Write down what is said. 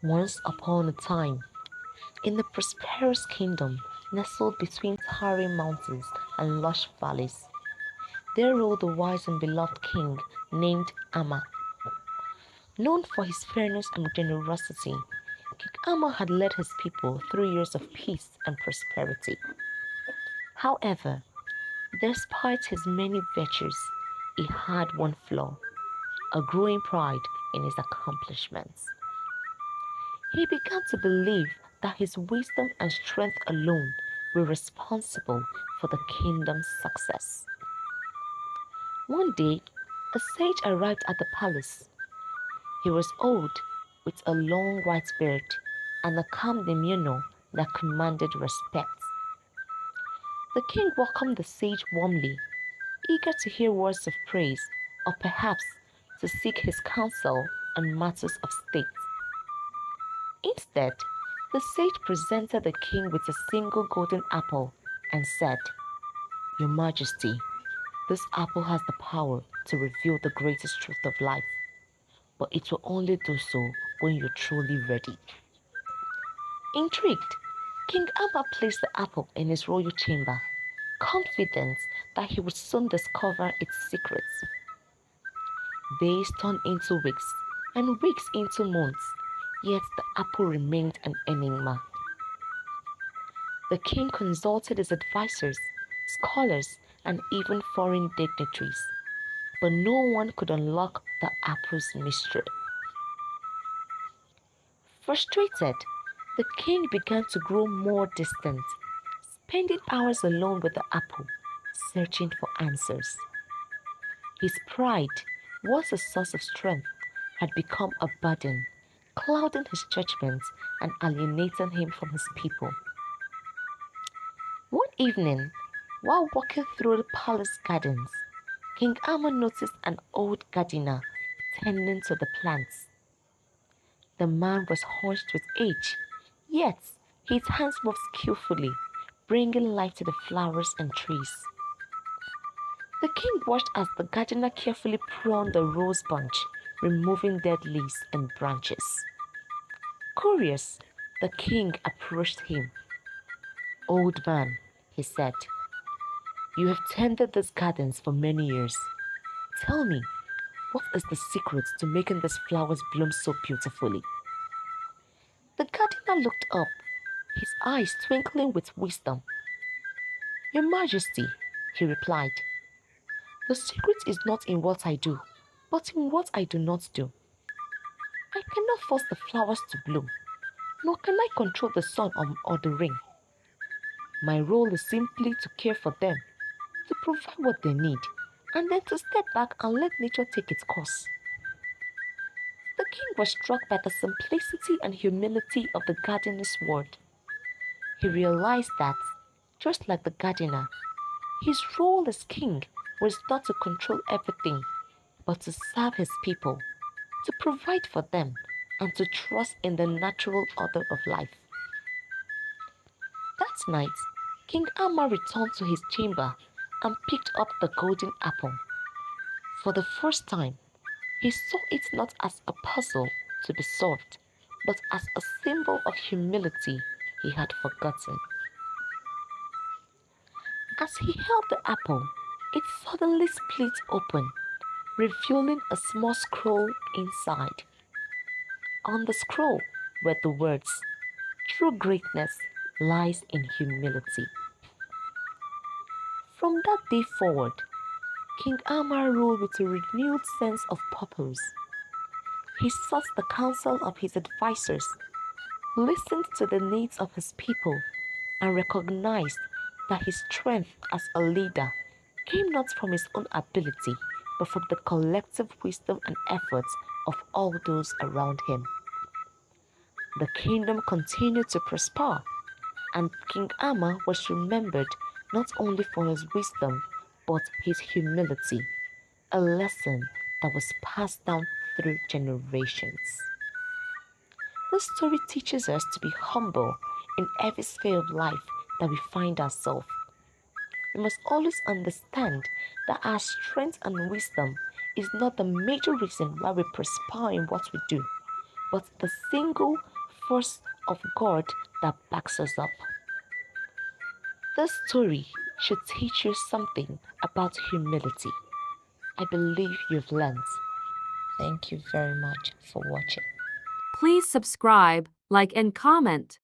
Once upon a time, in the prosperous kingdom nestled between towering mountains and lush valleys, there ruled a wise and beloved king named Amma. Known for his fairness and generosity, King Amma had led his people through years of peace and prosperity. However, despite his many virtues, he had one flaw: a growing pride in his accomplishments. He began to believe that his wisdom and strength alone were responsible for the kingdom's success. One day, a sage arrived at the palace. He was old, with a long white beard and a calm demeanor that commanded respect. The king welcomed the sage warmly, eager to hear words of praise or perhaps to seek his counsel on matters of state. Instead, the sage presented the king with a single golden apple and said, "Your Majesty, this apple has the power to reveal the greatest truth of life, but it will only do so when you're truly ready." Intrigued, King Abba placed the apple in his royal chamber, confident that he would soon discover its secrets. Days turned into weeks, and weeks into months, yet the apple remained an enigma. The king consulted his advisors, scholars, and even foreign dignitaries, but no one could unlock the apple's mystery. Frustrated, the king began to grow more distant, spending hours alone with the apple, searching for answers. His pride, once a source of strength, had become a burden, clouding his judgment and alienating him from his people. One evening, while walking through the palace gardens, King Amon noticed an old gardener tending to the plants. The man was hunched with age, yet his hands moved skillfully, bringing life to the flowers and trees. The king watched as the gardener carefully pruned the rose bunch, removing dead leaves and branches. Curious, the king approached him. "Old man," he said, "you have tended these gardens for many years. Tell me, what is the secret to making these flowers bloom so beautifully?" The gardener looked up, his eyes twinkling with wisdom. "Your Majesty," he replied, "the secret is not in what I do, but in what I do not do. I cannot force the flowers to bloom, nor can I control the sun or the rain. My role is simply to care for them, to provide what they need, and then to step back and let nature take its course." The king was struck by the simplicity and humility of the gardener's word. He realized that, just like the gardener, his role as king was not to control everything, but to serve his people, to provide for them, and to trust in the natural order of life. That night, King Amma returned to his chamber and picked up the golden apple. For the first time, he saw it not as a puzzle to be solved, but as a symbol of humility he had forgotten. As he held the apple, it suddenly split open, revealing a small scroll inside. On the scroll were the words, "True greatness lies in humility." From that day forward, King Amar ruled with a renewed sense of purpose. He sought the counsel of his advisors, listened to the needs of his people, and recognized that his strength as a leader came not from his own ability, but from the collective wisdom and efforts of all those around him. The kingdom continued to prosper, and King Amma was remembered not only for his wisdom, but his humility, a lesson that was passed down through generations. This story teaches us to be humble in every sphere of life that we find ourselves. We must always understand that our strength and wisdom is not the major reason why we prosper in what we do, but the single force of God that backs us up. This story should teach you something about humility. I believe you've learned. Thank you very much for watching. Please subscribe, like, and comment.